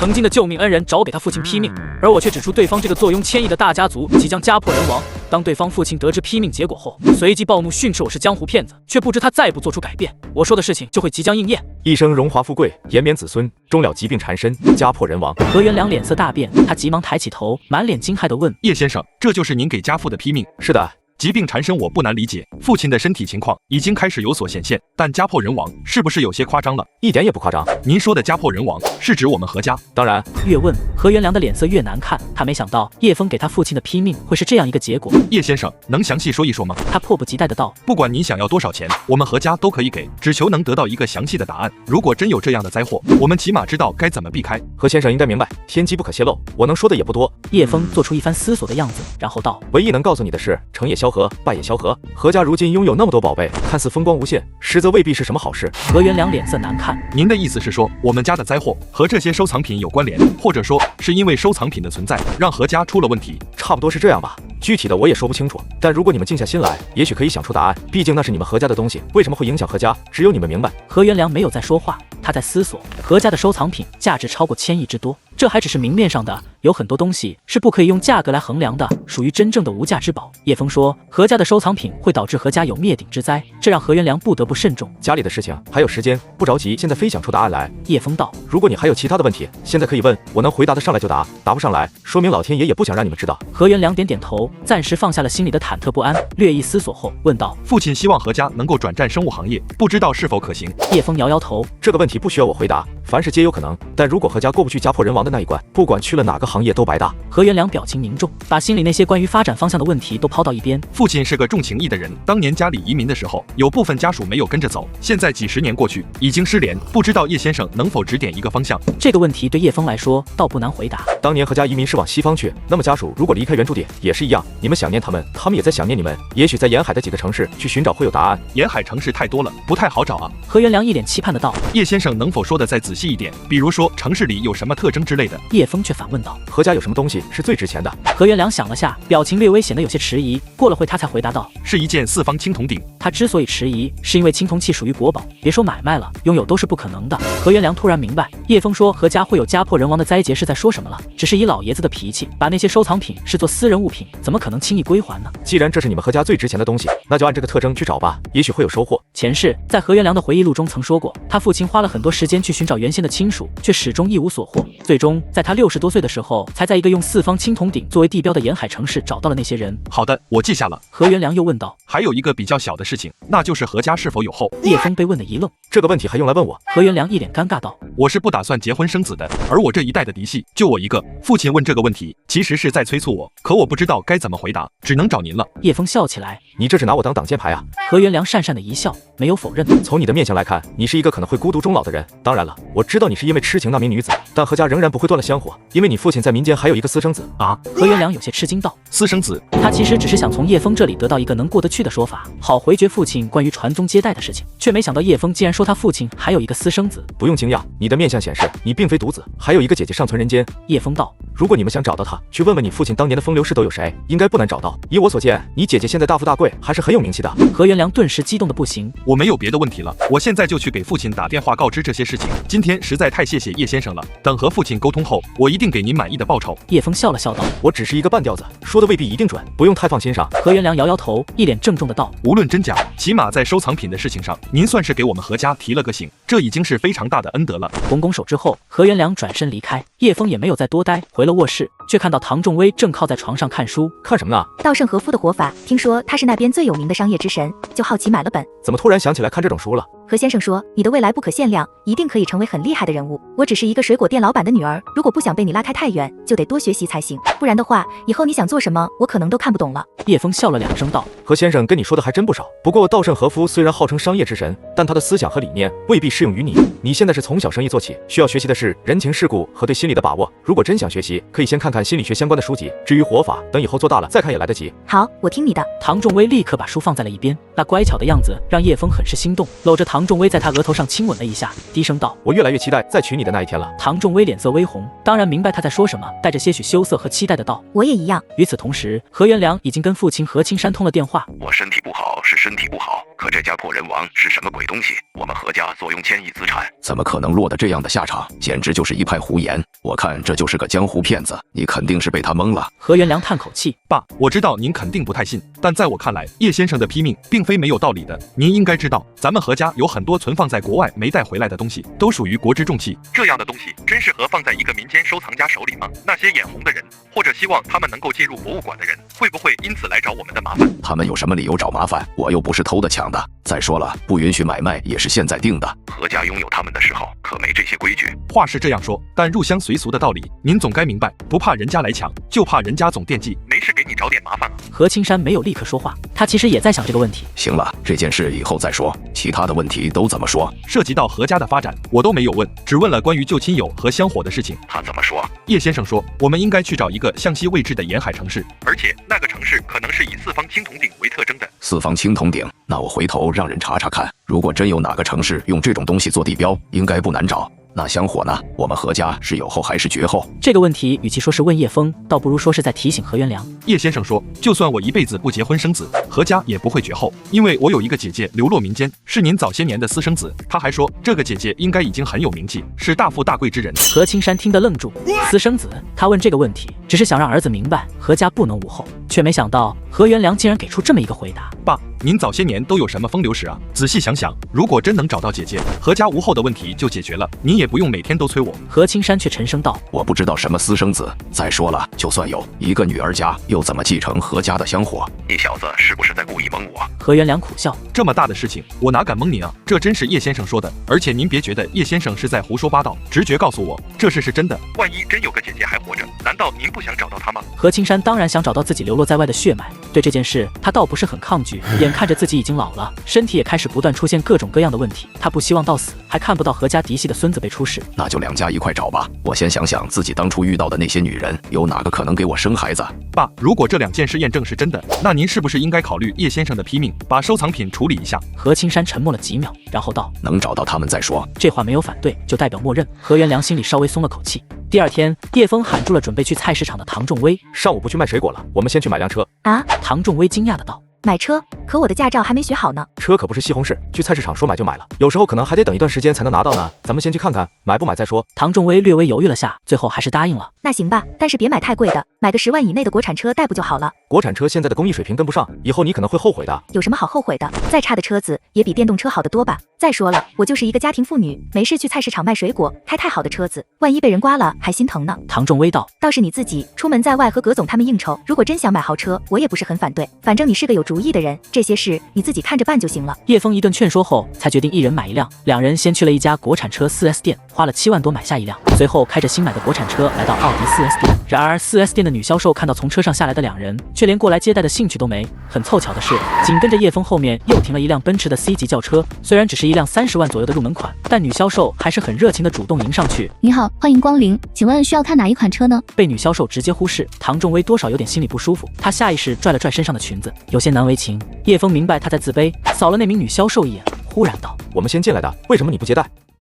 曾经的救命恩人找给他父亲批命，而我却指出对方这个坐拥千亿的大家族即将家破人亡。当对方父亲得知批命结果后，随即暴怒训斥我是江湖骗子，却不知他再不做出改变，我说的事情就会即将应验。一生荣华富贵，延绵子孙，终了疾病缠身，家破人亡。何元良脸色大变，他急忙抬起头，满脸惊骇地问：叶先生，这就是您给家父的批命？是的。疾病缠身我不难理解，父亲的身体情况已经开始有所显现，但家破人亡是不是有些夸张了？一点也不夸张。您说的家破人亡是指我们何家？当然。越问何元良的脸色越难看，他没想到叶枫给他父亲的批命会是这样一个结果。叶先生，能详细说一说吗？他迫不及待的道：不管您想要多少钱，我们何家都可以给，只求能得到一个详细的答案。如果真有这样的灾祸，我们起码知道该怎么避开。何先生应该明白，天机不可泄露，我能说的也不多。叶枫做出一番思索的样子，然后道：唯一能告诉你的是，成也萧何，败也萧何。何家如今拥有那么多宝贝，看似风光无限，实则未必是什么好事。何元良脸色难看。您的意思是说，我们家的灾祸和这些收藏品有关联，或者说是因为收藏品的存在让何家出了问题？差不多是这样吧，具体的我也说不清楚，但如果你们静下心来，也许可以想出答案。毕竟那是你们何家的东西，为什么会影响何家，只有你们明白。何元良没有再说话，他在思索，何家的收藏品价值超过1000亿之多，这还只是明面上的，有很多东西是不可以用价格来衡量的，属于真正的无价之宝。叶枫说，何家的收藏品会导致何家有灭顶之灾，这让何元良不得不慎重。家里的事情还有时间，不着急，现在非想出答案来。叶枫道：如果你还有其他的问题，现在可以问，我能回答得上来就答，答不上来，说明老天爷也不想让你们知道。何元良点点头，暂时放下了心里的忐忑不安，略一思索后问道：父亲希望何家能够转战生物行业，不知道是否可行？叶枫摇摇头，这个问题不需要我回答，凡事皆有可能，但如果何家过不去家破人亡的那一关，不管去了哪个行业都白搭。何元良表情凝重，把心里那些关于发展方向的问题都抛到一边。父亲是个重情义的人，当年家里移民的时候，有部分家属没有跟着走，现在几10年过去，已经失联，不知道叶先生能否指点一个方向？这个问题对叶枫来说倒不难回答。当年何家移民是往西方去，那么家属如果离开原住地也是一样，你们想念他们，他们也在想念你们，也许在沿海的几个城市去寻找会有答案。沿海城市太多了，不太好找啊。何元良一脸期盼的道：叶先生能否说的再仔细一点，比如说城市里有什么特征之类的？叶枫却反问道：何家有什么东西是最值钱的？何元良想了下，表情略微显得有些迟疑，过了会他才回答道：是一件4方青铜鼎。他之所以迟疑，是因为青铜器属于国宝，别说买卖了，拥有都是不可能的。何元良突然明白，叶枫说何家会有家破人亡的灾劫是在说什么了，只是以老爷子的脾气，把那些收藏品视作私人物品，怎么可能轻易归还呢？既然这是你们何家最值钱的东西，那就按这个特征去找吧，也许会有收获。前世在何元良的回忆录中曾说过，他父亲花了很多时间去寻找原先的亲属，却始终一无所获，最终在他60多岁的时候，才在一个用4方青铜鼎作为地标的沿海城市找到了那些人。好的，我记下了。何元良又问道：还有一个比较小的事情，那就是何家是否有后？叶枫被问得一愣，这个问题还用来问我？何元良一脸尴尬道：我是不打算结婚生子的，而我这一代的嫡系就我一个。父亲问这个问题，其实是在催促我，可我不知道该怎么回答，只能找您了。叶枫笑起来：你这是拿我当挡箭牌啊？何元良讪讪的一笑，没有否认。从你的面相来看，你是一个可能会孤独终老的人。当然了，我知道你是因为痴情那名女子，但何家仍然不会断了香火，因为你父亲在民间还有一个私生子啊。何元良有些吃惊道：私生子？他其实只是想从叶枫这里得到一个能过得去的说法，好回绝父亲关于传宗接代的事情，却没想到叶枫竟然说他父亲还有一个私生子。不用惊讶，你的面相显示你并非独子，还有一个姐姐尚存人间。叶枫道：如果你们想找到她，去问问你父亲当年的风流事都有谁，应该不难找到。以我所见，你姐姐现在大富大贵，还是很有名气的。何元良顿时激动的不行，我没有别的问题了，我现在就去给父亲打电话告知这些事情。今天实在太谢谢叶先生了，等和父亲沟通后，我一定给您满意的报酬。叶枫笑了笑道：我只是一个半吊子，说的未必一定准，不用太放心上。何元良摇摇头，一脸郑重的道：无论真假，起码在收藏品的事情上，您算是给我们何家提了个醒，这已经是非常大的恩德了。拱拱手之后，何元良转身离开，叶枫也没有再多待，回了卧室，却看到唐仲威正靠在床上看书。看什么呢？稻盛和夫的活法，听说他是那边最有名的商业之神，就好奇买了本。怎么突然想起来看这种书了？何先生说，你的未来不可限量，一定可以成为很厉害的人物。我只是一个水果店老板的女儿，如果不想被你拉开太远，就得多学习才行，不然的话，以后你想做什么，我可能都看不懂了。叶枫笑了2声道：何先生跟你说的还真不少，不过稻盛和夫虽然号称商业之神，但他的思想和理念未必适用于你。你现在是从小生意做起，需要学习的是人情世故和对心理的把握。如果真想学习，可以先看看心理学相关的书籍，至于活法，等以后做大了再看也来得及。好，我听你的。唐仲威立刻把书放在了一边，那乖巧的样子让让叶枫很是心动，搂着唐仲威在他额头上亲吻了一下，低声道：“我越来越期待再娶你的那一天了。”唐仲威脸色微红，当然明白他在说什么，带着些许羞涩和期待的道：“我也一样。”与此同时，何元良已经跟父亲何青山通了电话。我身体不好是身体不好，可这家破人亡是什么鬼东西？我们何家坐拥1000亿资产，怎么可能落得这样的下场？简直就是一派胡言！我看这就是个江湖骗子，你肯定是被他蒙了。何元良叹口气：“爸，我知道您肯定不太信，但在我看来，叶先生的批命并非没有道理的。您应该知道，咱们何家有很多存放在国外没带回来的东西，都属于国之重器。这样的东西真适合放在一个民间收藏家手里吗？那些眼红的人，或者希望他们能够进入博物馆的人，会不会因此来找我们的麻烦？他们有什么理由找麻烦？我又不是偷的抢的。再说了，不允许买卖也是现在定的。何家拥有他们的时候，可没这些规矩。话是这样说，但入乡随俗的道理，您总该明白，不怕人家来抢，就怕人家总惦记。没事给你找点麻烦啊。”何青山没有立刻说话，他其实也在想这个问题。行了，这件事以后再说，其他的问题都怎么说？涉及到何家的发展，我都没有问，只问了关于救亲友和香火的事情。他怎么说？叶先生说，我们应该去找一个向西位置的沿海城市，而且那个城市可能是以4方青铜鼎为特征的。4方青铜鼎，那我回头让人查查看，如果真有哪个城市用这种东西做地标，应该不难找。那香火呢？我们何家是有后还是绝后？这个问题与其说是问叶枫，倒不如说是在提醒何元良。叶先生说，就算我一辈子不结婚生子，何家也不会绝后，因为我有一个姐姐流落民间，是您早些年的私生子。他还说，这个姐姐应该已经很有名气，是大富大贵之人。何青山听得愣住，私生子？他问这个问题，只是想让儿子明白何家不能无后，却没想到何元良竟然给出这么一个回答。爸，您早些年都有什么风流史啊？仔细想想，如果真能找到姐姐，何家无后的问题就解决了，您也不用每天都催我。何青山却沉声道：“我不知道什么私生子。再说了，就算有一个女儿家，又怎么继承何家的香火？你小子是不是在故意蒙我？”何元良苦笑：“这么大的事情，我哪敢蒙您啊？这真是叶先生说的，而且您别觉得叶先生是在胡说八道，直觉告诉我，这事是真的。万一真有个姐姐还活着，难道您不想找到她吗？”何青山当然想找到自己流落在外的血脉，对这件事他倒不是很抗拒。眼看着自己已经老了，身体也开始不断出现各种各样的问题，他不希望到死还看不到何家嫡系的孙子被出事。那就2家一块找吧。我先想想自己当初遇到的那些女人，有哪个可能给我生孩子？爸，如果这2件事验证是真的，那您是不是应该考虑叶先生的批命，把收藏品处理一下？何青山沉默了几秒，然后道：“能找到他们再说。”这话没有反对，就代表默认。何元良心里稍微松了口气。第二天，叶枫喊住了准备去菜市场的唐仲威：“上午不去卖水果了，我们先去买辆车。”啊！唐仲威惊讶的道：“买车？可我的驾照还没学好呢。”车可不是西红柿，去菜市场说买就买了，有时候可能还得等一段时间才能拿到呢。咱们先去看看，买不买再说。唐仲威略微犹豫了下，最后还是答应了。那行吧，但是别买太贵的，买个10万以内的国产车代步就好了。国产车现在的工艺水平跟不上，以后你可能会后悔的。有什么好后悔的？再差的车子也比电动车好得多吧。再说了，我就是一个家庭妇女，没事去菜市场卖水果，开太好的车子，万一被人刮了还心疼呢。唐仲威道：“倒是你自己出门在外和葛总他们应酬，如果真想买豪车，我也不是很反对。反正你是个有主意的人，这些事你自己看着办就行了。”叶枫一顿劝说后，才决定一人买一辆。两人先去了一家国产车 4S 店，花了7万多买下一辆，随后开着新买的国产车来到奥迪 4S 店。然而 4S 店的女销售看到从车上下来的两人，却连过来接待的兴趣都没。很凑巧的是，紧跟着叶枫后面又停了一辆奔驰的 C 级轿车，虽然只是一辆30万左右的入门款，但女销售还是很热情的主动迎上去。您好，欢迎光临，请问需要看哪一款车呢？被女销售直接忽视，唐仲威多少有点心里不舒服，他下意识拽了拽身上的裙子，有些难为情。叶枫明白他在自卑，扫了那名女销售一眼，忽然道：“我们先进来的，为什么你不接待？”